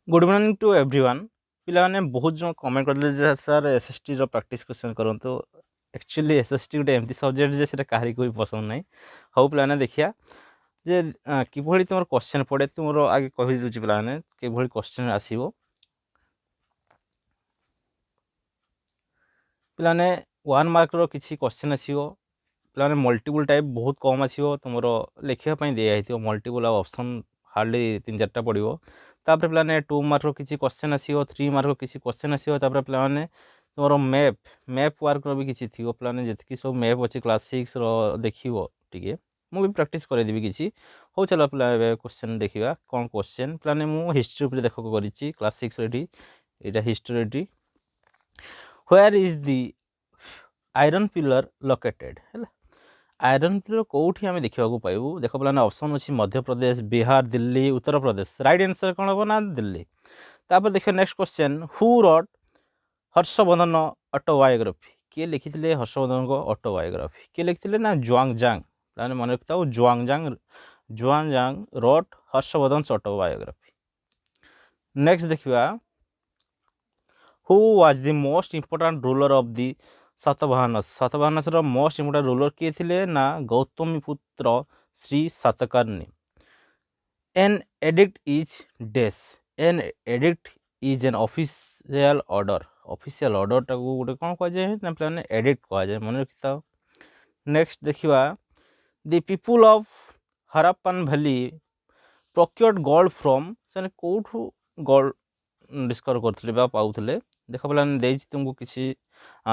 Good morning to everyone. पिलाने बहुत जन कमेंट करदे जे सर एसएसटी रो प्रैक्टिस क्वेश्चन करंतु। एक्चुअली एसएसटी गोटे एमती सब्जेक्ट जे सेटा काहरी कोई पसंद नाही। हौ पिलाने देखिया जे किभଳି तुमर क्वेश्चन पड़े तुमरो आगे कहि दुची पिलाने किभଳି क्वेश्चन आसीबो। पिलाने 1 मार्क रो किछि क्वेश्चन आसीबो। पिलाने मल्टीपल टाइप बहुत कम आसीबो तुमरो लेखिया पई दिया हेतियो मल्टीपल ऑप्शन हार्डली 3-4टा पड़िबो। तापर पिलाने 2 मार्क रो किछि क्वेश्चन आसीबो 3 मार्क रो किछि क्वेश्चन आसीबो। तापर पिलाने तुमरो मैप वर्क रो भी किछि थियो। पिलाने जेतकी सब मैप अछि क्लास 6 रो देखिबो टिके मु भी प्रैक्टिस करे देबी किछि। हो चलो पिला क्वेश्चन देखिबा कोन क्वेश्चन। पिलाने मु हिस्ट्री ऊपर देखो करिछि class 6 ready Etah history ready. Where is the iron pillar located ହେଲା। आयरन पिलर कोठी आमे देखिबा को पाइबु। देखो पिलाने ऑप्शन अछि मध्य प्रदेश, बिहार, दिल्ली, उत्तर प्रदेश। राइट आंसर कोन हो ना दिल्ली। तापर देखियो next question who wrote Harshvardhan autobiography. के लिखिथिले हर्षवर्धन को ऑटोबायोग्राफी के लिखिथिले ना जुआंगजांग। ताने मन रखताओ Xuanzang wrote Harshvardhan autobiography. Next देखिबा who was the most important ruler of the Satavahanas रो मोस्ट इंपोर्टेंट रूलर किए थिले ना Gautami Putra Shri Satakarni. An edict is डेस। An edict is an official order टाको गोटे कोन कह जाय ना प्लान एडिक्ट कह जाय मन रखिताओ। नेक्स्ट देखिबा the people of Harappan valley procured gold from से कोठू गोल्ड डिस्कवर करथिले बा पाउथिले। देखो प्लान देइछि तुमको किछि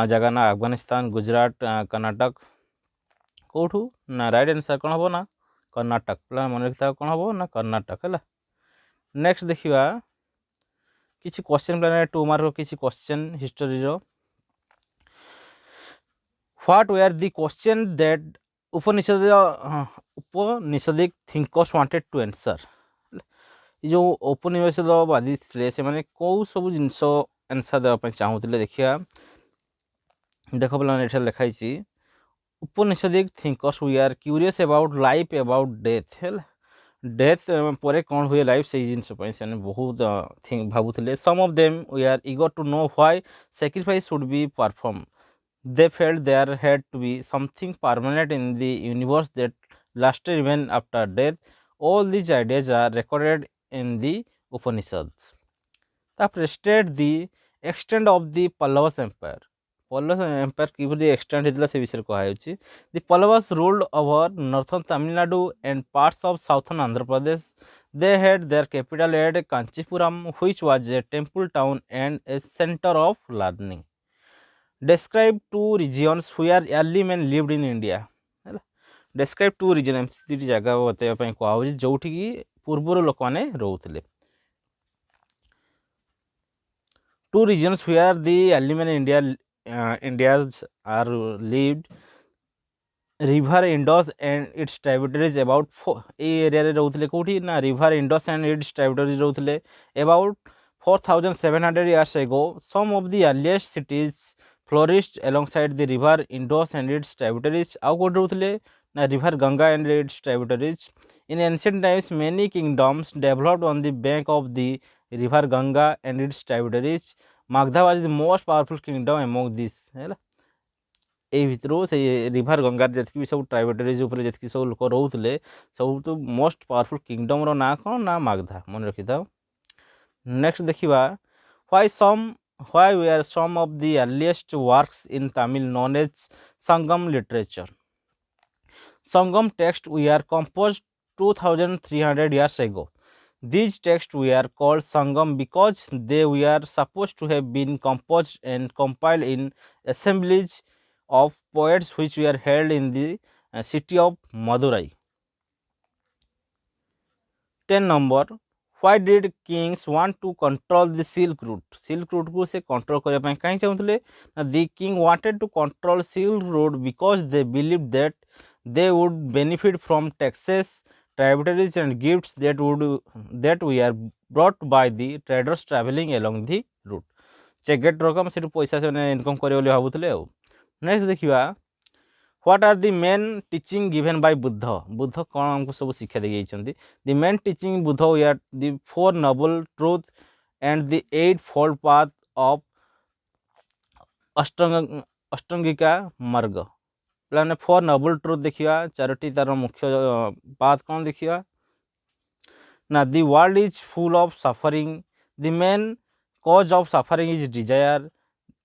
जगह ना अफगानिस्तान, गुजरात, कर्नाटक कोठू ना राइट आंसर कोन हो ना कर्नाटक। प्लान मन रखिता कोन हो ना कर्नाटक हैला। नेक्स्ट देखिबा किछि क्वेश्चन प्लान 2 मार्क किछि क्वेश्चन हिस्ट्री रो। What were the question that Upanishadic thinkers wanted to answer. जो उपनिवेशवादी थे से माने कौ सब जिनस आंसर देवा चाहूले। देखिया देख पे एठा लिखाई Upanishadic thinkers we are curious about life about death है। डेथ पर कौन हुए लाइफ से जिनस से बहुत भावुले। Some of them we are eager to know why sacrifice should be perform. They felt there had to be something permanent in the universe that lasted even after death. All these ideas are recorded in the Upanishads. तापर state the extent of the Pallavas empire. Pallavas empire किभली extent हेतला से विषय कहायछि। The Pallavas ruled over northern Tamil Nadu and parts of southern Andhra Pradesh. They had their capital at Kanchipuram, which was a temple town and a center of learning. Describe two regions where early men lived in India. Describe two region एमती जगह बताइबा पई कहउछि जोठी की पूर्वर लोक माने रहउथिले। Two regions where the early men in Indians are lived. River Indus and its tributaries about a area रे रहउथिले कोठी ना river Indus and its tributaries रहउथिले about 4700 years ago. Some of the earliest cities flourished alongside the river Indus and its tributaries. आउ code रहउथिले ना river Ganga and its tributaries. In ancient times many kingdoms developed on the bank of the river Ganga and its tributaries. Magdha was the most powerful kingdom among these हैला। ए भितरो से river Ganga जेतकी भी सब tributaries ऊपर जेतकी सब लोक रहउथिले सब तो मोस्ट पावरफुल किंगडम रो ना कोन ना मागधा मन रखिताओ। नेक्स्ट देखिबा why were some of the earliest works in Tamil known as Sangam literature. Sangam texts were composed 2300 years ago. These texts were called Sangam because they were supposed to have been composed and compiled in assemblies of poets which were held in the city of Madurai. 10 number why did kings want to control the Silk Route. Silk Route को से control करने ପାଇଁ କାହିଁ ଚାହୁଁଥିଲେ ନା the king wanted to control Silk Road because they believed that they would benefit from taxes, tributaries and gifts that were brought by the traders traveling along the route. Cheque रकम से पैसा से income करे बोली भाबुଥିଲେ ଆଉ। Next देखिबा what are the main teaching given by Buddha. Buddha कौन हमको सब शिक्षा दे जाइछन्ती। The main teaching Buddha we are the four noble truth and the eightfold path of ଅଷ୍ଟଙ୍ଗିକା ମାର୍ଗ। ପ୍ଲାନ୍ ଫୋର୍ ନୋବଲ୍ ଟ୍ରୁଥ୍ ଦେଖିବା, ଚାରୋଟି ତାର ମୁଖ୍ୟ ପାଥ୍ କ'ଣ ଦେଖିବା ନା the world is full of suffering, the main cause of suffering is desire,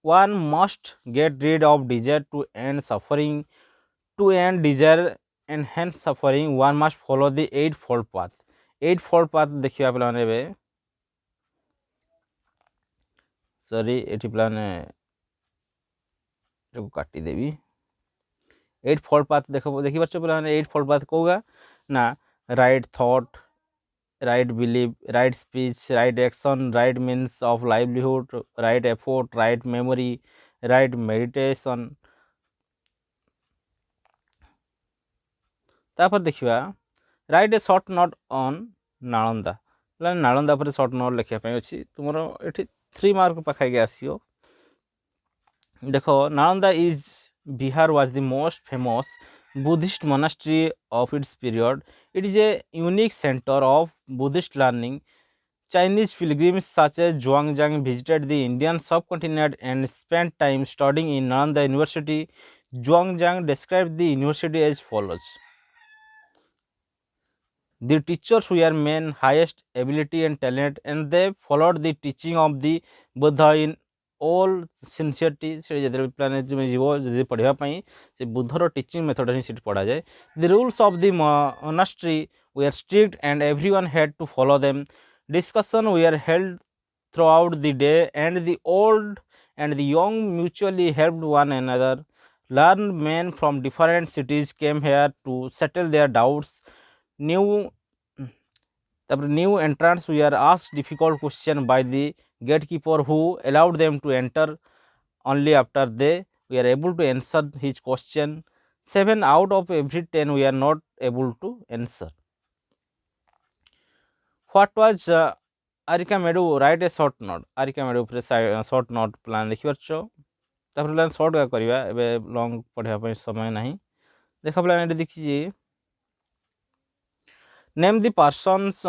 one must get rid of desire to end suffering, to end desire and hence suffering one must follow the eightfold path। eightfold path ଦେଖିବା ପିଲାମାନେ ଏବେ ସରି ଏଠି ପିଲାମାନେ ଏଟାକୁ କାଟିଦେବି। eightfold path ଦେଖିପାରୁଛ ପିଲାମାନେ eightfold path କୋଉଗା ନା right thought, right belief, right speech, right action, right means of livelihood, right effort, right memory, right meditation। ତାପରେ ଦେଖିବା write a short note on Nalanda. ପିଲାମାନେ ନାଳନ୍ଦା ଉପରେ ସର୍ଟ ନୋଟ୍ ଲେଖିବା ପାଇଁ ଅଛି, ତୁମର ଏଠି 3 ମାର୍କ ପାଖାପାଖି ଆସିବ। ଦେଖ Nalanda is Bihar was the most famous Buddhist monastery of its period. It is a unique center of Buddhist learning. Chinese pilgrims such as Zhuangzhang visited the Indian subcontinent and spent time studying in Nalanda University. Zhuangzhang described the university as follows: the teachers were men highest ability and talent, and they followed the teaching of the Buddha in all sincerity। ସେ ଯେତେବେଳେ ପ୍ଲାନେ ତୁମେ ଯିବ ଯଦି ପଢ଼ିବା ପାଇଁ ସେ ବୁଦ୍ଧର teaching method ହିଁ ସେଠି ପଢ଼ାଯାଏ। The rules of the monastery were strict and everyone had to follow them. Discussions were held throughout the day and the old and the young mutually helped one another. Learned men from different cities came here to settle their doubts. New entrants were asked difficult questions by the gatekeeper who allowed them to enter only after they were able to answer his question. 7 out of every 10 were not able to answer. What was Arikamedu? Write a short note। Arikamedu ଉପରେ short note plan ଦେଖିପାରୁଛ। ତାପରେ plan short କରିବା, ଏବେ long ପଢ଼ିବା ପାଇଁ ସମୟ ନାହିଁ। ଦେଖ plan ଏଠି ଦେଖିଛି name the persons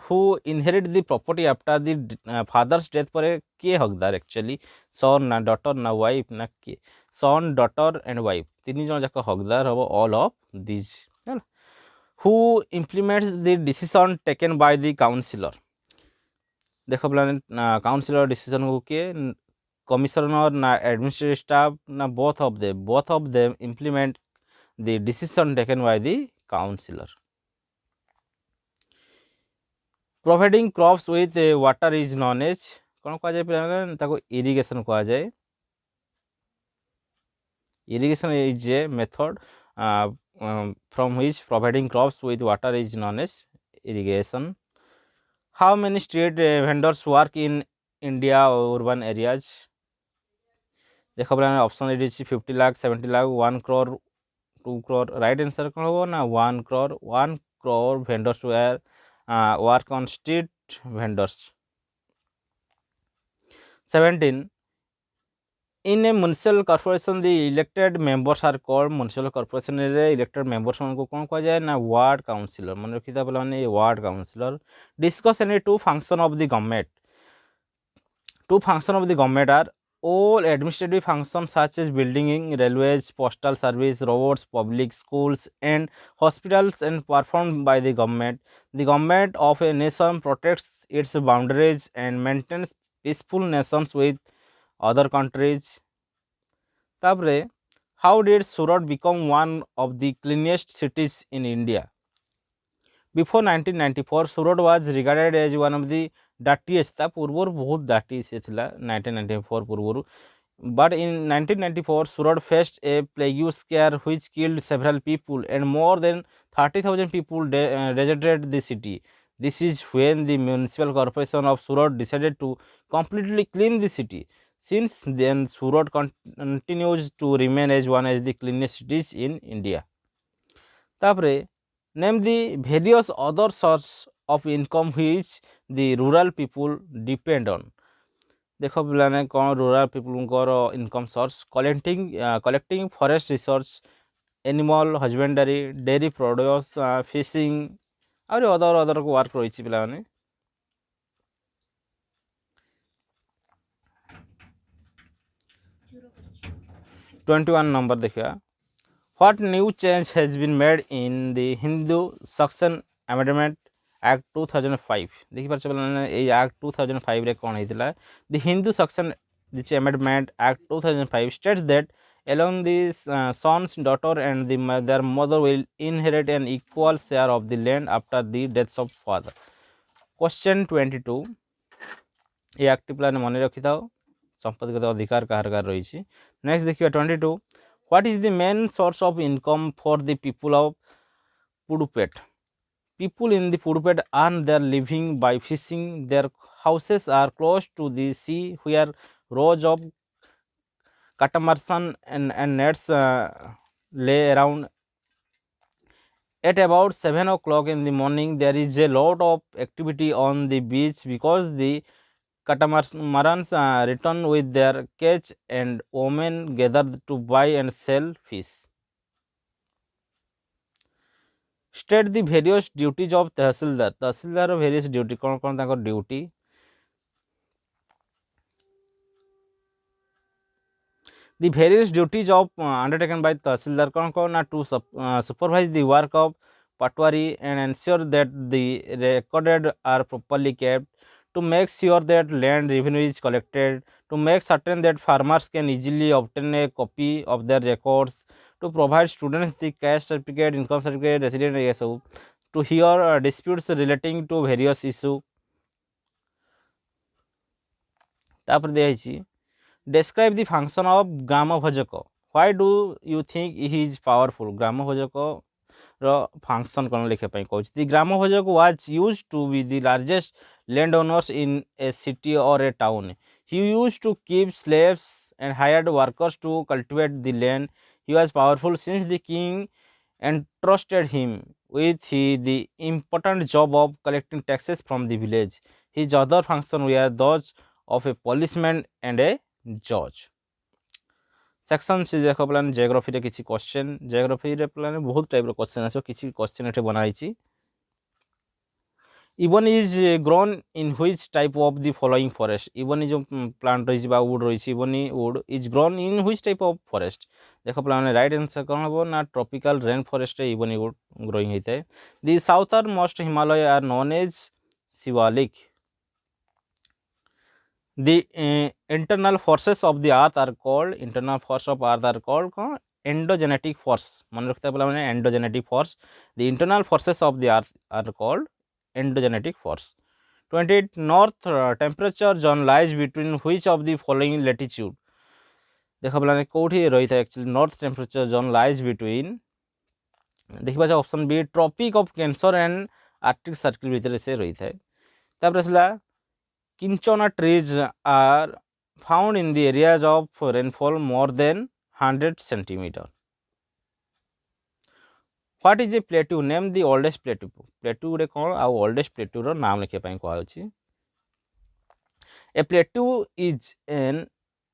who inherit the property after the father's death ପରେ କିଏ ହକଦାର actually son ନା daughter ନା wife ନା କିଏ son daughter and wife ତିନି ଜଣ ଯାକ ହକଦାର ହବ all of these ହେଲା। who implements the decision taken by the counselor। ଦେଖ ପିଲାମାନେ କାଉନସିଲର ଡିସିସନକୁ କିଏ କମିଶନର ନା administrative staff ନା both of them implement the decision taken by the counselor। providing crops with water is known as କ'ଣ କୁହାଯାଏ ପିଲାମାନେ ତାକୁ ଇରିଗେସନ କୁହାଯାଏ। irrigation is a method from which providing crops with water is known as irrigation। how many street vendors work in India urban areas? ଦେଖ ପିଲାମାନେ option ଏଠି ଅଛି 50 lakh 70 lakh 1 crore 2 crore। Right answer କ'ଣ ହେବ ନା 1 crore। 1 crore vendors were work on street vendors। 17 in a municipal corporation the elected members are called municipal corporation रे elected members को कौन कहा जाए ना ward councillor। मन रखिता बोला ने ward councillor। discuss any two function of the government। two function of the government are all administrative functions such as building railways postal service roads public schools and hospitals and performed by the government। the government of a nation protects its boundaries and maintains peaceful nations with other countries। तापरे how did Surat become one of the cleanest cities in India? Before 1994 Surat was regarded as one of the dirtiest। ता पूर्वर बहुत dirty से थिला 1994 पूर्वर। but in 1994 Surat faced a plague scare which killed several people and more than 30,000 people deserted the city। this is when the municipal corporation of Surat decided to completely clean the city। since then Surat continues to remain as one of the cleanest cities in India। तापरे name the various other sources of income which the rural people depend on। देख पे कौन rural popular income source collecting forest resource animal husbandry dairy produce fishing और other other work रही पे 21 number देखिए What new change has been made in the Hindu Succession Amendment Act 2005 देखिपारे ये Act 2005 रे कौन होता The Hindu Succession Amendment Act 2005 states that along the son's daughter and their mother will inherit an equal share of the land after the deaths of father. Question 22 ये act plan मन रखी था संपत्तिगत अधिकार car car रही next देखिए 22 What is the main source of income for the people of Pudupet? People in the Pudupet earn their living by fishing. Their houses are close to the sea where rows of catamarans and nets lay around. At about 7 o'clock in the morning, there is a lot of activity on the beach because the catamarans return with their catch and women gather to buy and sell fish. State the various duties of tehsildar tehsildar various duty कौन कौन ताको duty the various duties of undertaken by तहसीलदार कौन कौन ना to supervise the work of patwari and ensure that the recorded are properly kept, to make sure that land revenue is collected, to make certain that farmers can easily obtain a copy of their records, to provide students the caste certificate, income certificate, resident ये सब, to hear disputes relating to various issue. तापर दिया describe the function of gram Bhojak. Why do you think he is powerful? ग्राम भोजक ର function କ'ଣ ଲେଖିବା ପାଇଁ କହୁଛି the Grama Bhojaka was used to be the largest landowners in a city or a town. He used to keep slaves and hired workers to cultivate the land. He was powerful since the king entrusted him with the important job of collecting taxes from the village. His other functions were those of a policeman and a judge. Section से देख पे geography किसी question geography पे बहुत type question आस किसी question ये बनाई ebony is grown in which type of the following forest ebony जो प्लांट रही वुड रही ebony wood is grown in which type of forest देख पे राइट आंसर कौन हम ना tropical rain forest ebony wood growing होता है the southernmost Himalaya are known as Shivalik the internal forces of the earth are called endogenetic force मन रखते हैं बोला endogenetic force the internal forces of the earth are called endogenetic force 28 north temperature zone lies between which of the following latitude देखा बोला कोठी रही था actually north temperate zone lies between देखा option B Tropic of Cancer and Arctic Circle भितर से रही था तापर Kinchona trees are found in the areas of rainfall more than 100 centimeter. What is a plateau? Name the oldest plateau. Plateau रे कौन आ oldest plateau रो नाम लिखे पाई कहा होची. A plateau is an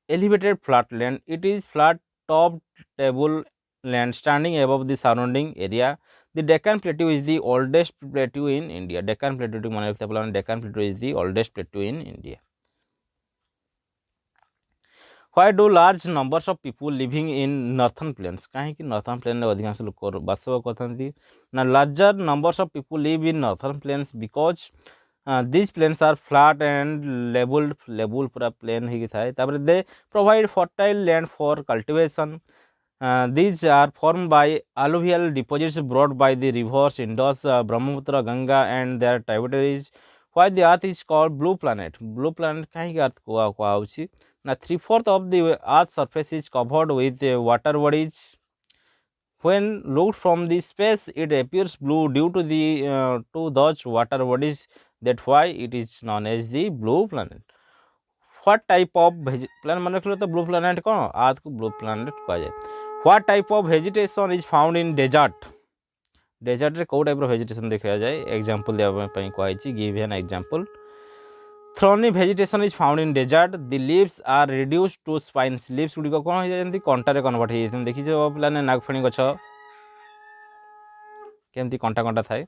elevated flatland. It is flat topped tableland standing above the surrounding area. The Deccan Plateau is the oldest plateau in India. Deccan Plateau माने रखते हैं Deccan Plateau is the oldest plateau in India. Why do large numbers of people living in northern plains? कहीं कि northern plain में अधिकांश लोग बासव करते ना larger numbers of people live in northern plains because these plains are flat and level पूरा plain ही था तापर they provide fertile land for cultivation. These are formed by alluvial deposits brought by the rivers Indus, Brahmaputra, Ganga and their tributaries. Why the earth is called blue planet? Blue planet कहीं कि earth को आउची ना 3/4 of the earth's surface is covered with water bodies. When looked from the space it appears blue due to the to those water bodies. That's why it is known as the blue planet. What type of planet मन रखलो तो blue planet कौन earth को blue planet कहा जाए. What type of vegetation is found in desert? Desert रे को type रो vegetation देखा जाए example देवा ପାଇଁ कहै छी give an example. Thorny vegetation is found in desert. The leaves are reduced to spines. Leaves गुडी को कोन हो जायନ୍ତି कंटा रे कन्वर्ट हो जायନ୍ତି देखि जो प्लाने नागफणी गछ केमती कंटा कंटा थाए.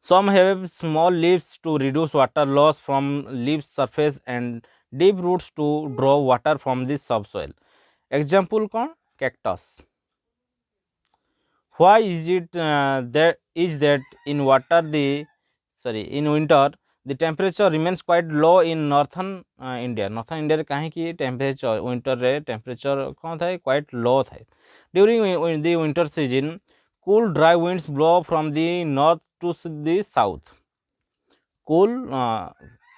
Some have small leaves to reduce water loss from leaf surface and deep roots to draw water from the subsoil. Example कौन cactus. Why is it that in water the in winter the temperature remains quite low in northern India? Northern India रे काहे कि temperature winter रे temperature कौन था quite low था. During the winter season, cool dry winds blow from the north to the south. Cool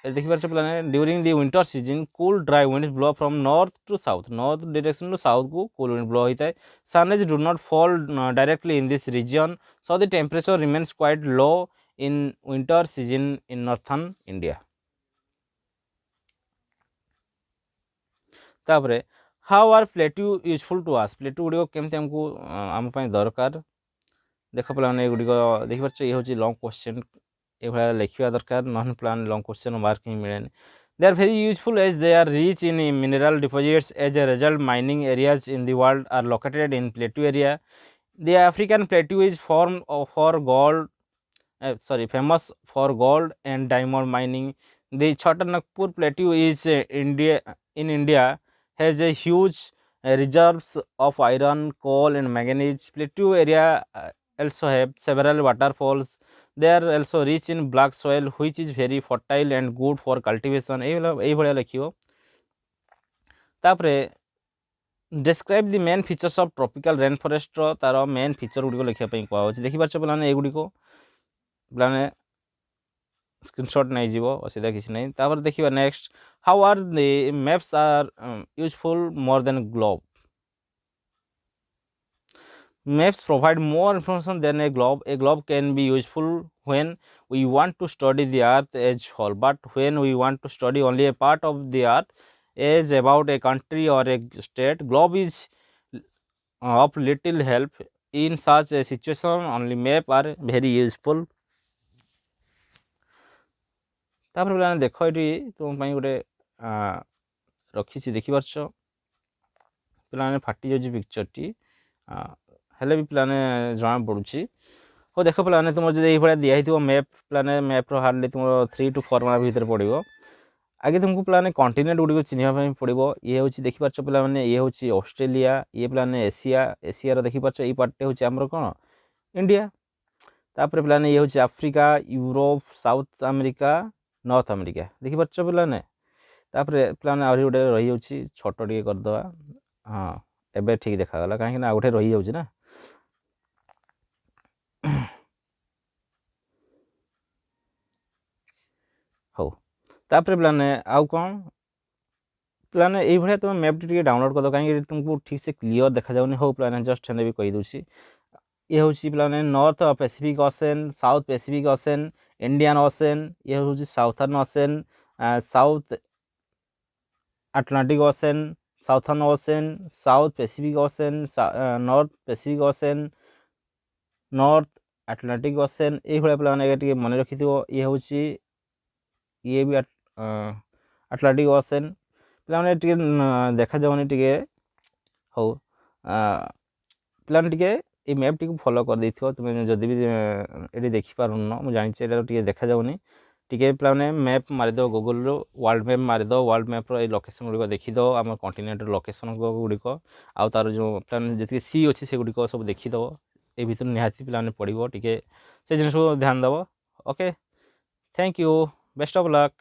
देखिपारे पे during the winter season cool dry winds blow from north to south, north direction to south को cool wind blow होता है. Sunrise do not fall directly in this region, so the temperature remains quite low in winter season in northern India. तापर how are plateau useful to us, plateau गुड़िक केमती आमको आम दरकार. देख पे गुड़िक देखिपार ये हूँ लंग क्वेश्चन ये लिखा दरकार नन प्लान लंग क्वेश्चन मार्क ही मिले. They are very useful as they are rich in mineral deposits. As a result, mining areas in the world are located in plateau area. The African plateau is famous for gold and diamond mining. The Chotanagpur plateau is in India has a huge reserves of iron, coal, and manganese. Plateau area also have several waterfalls. They are also rich in black soil, which is very fertile and good for cultivation. এই ভଳିଆ ଲେଖିବ. ତାପରେ describe the main features of tropical rainforest ର ତାର main feature ଗୁଡ଼ିକ ଲେଖିବା ପାଇଁ କୁହାଯାଉଛି. ଦେଖିପାରୁଛ ପିଲାମାନେ ଏଗୁଡ଼ିକ ପିଲାମାନେ ସ୍କ୍ରିନଶଟ୍ ନେଇଯିବ, ଅସୁବିଧା କିଛି ନାହିଁ. ତାପରେ ଦେଖିବା next how R the maps R useful more then globe. Maps provide more information than a globe. A globe can be useful when we want to study the earth as whole, but when we want to study only a part of the earth as about a country or a state, globe is of little help. In such a situation, only map are very useful. तापर पे देख ये तुम गोटे रखी देखिपार पे फाटी जाऊँगी पिक्चर टी हेल्ले भी पे जना पड़ी. हो देख पे तुम जो ये दिखाई मैप पे मैप्र हार्डली तुम 3 to 4 मार्क भितर पड़ो. आगे तुमको पे कंटिनेंट गुड़िक चिन्ह पड़ो. ये हूँ देखिपार पे ये हूँ ऑस्ट्रेलिया, ये पे एशिया, एशियार देखिपार ये पार्टे हूँ आमर कौन इंडिया. तापर पे ये हूँ Africa, Europe, South America, North America. देखिपार पे तापर पे आहरी गोटे रही जाऊँगी छोट टे करदे. हाँ एबे ठीक देखागला कहीं आ गोटे रही जाऊँगी ना. हो तापर पे आउ कौन पे ये तुम मैप टी डाउनलोड करद कहीं तुमको ठीक से क्लीयर देखा जाऊनी. हो पे जस्ट भी कहीदे. ये हूँ पे north Pacific ocean, south Pacific ocean, Indian ocean, ये हूँ southern ocean, south Atlantic ocean, southern ocean, south Pacific ocean, north Pacific ocean, north Atlantic ocean. ये पे मन रखी थो. ये हूँ ये भी अटलांटिक ओशन पे देखा जाऊनी टे. हो पे ये मैप टी फॉलो कर दी तुम्हें जदि भी ये देखिपार मुझे जानी देखा जाऊनी टी पे मैप मारिद गूगल वर्ल्ड मैप मारिद. वर्ल्ड मैप्र ये लोकेशन गुड़िक देखीद आम कंटिनेंट लोकेशन गुड़िक आउ तार जो प्लान जी सी अच्छी से गुड़िक सब देखीद. ये भर निहाती पे पड़ो टे से जिन ध्यान देव. Okay thank you, best of luck.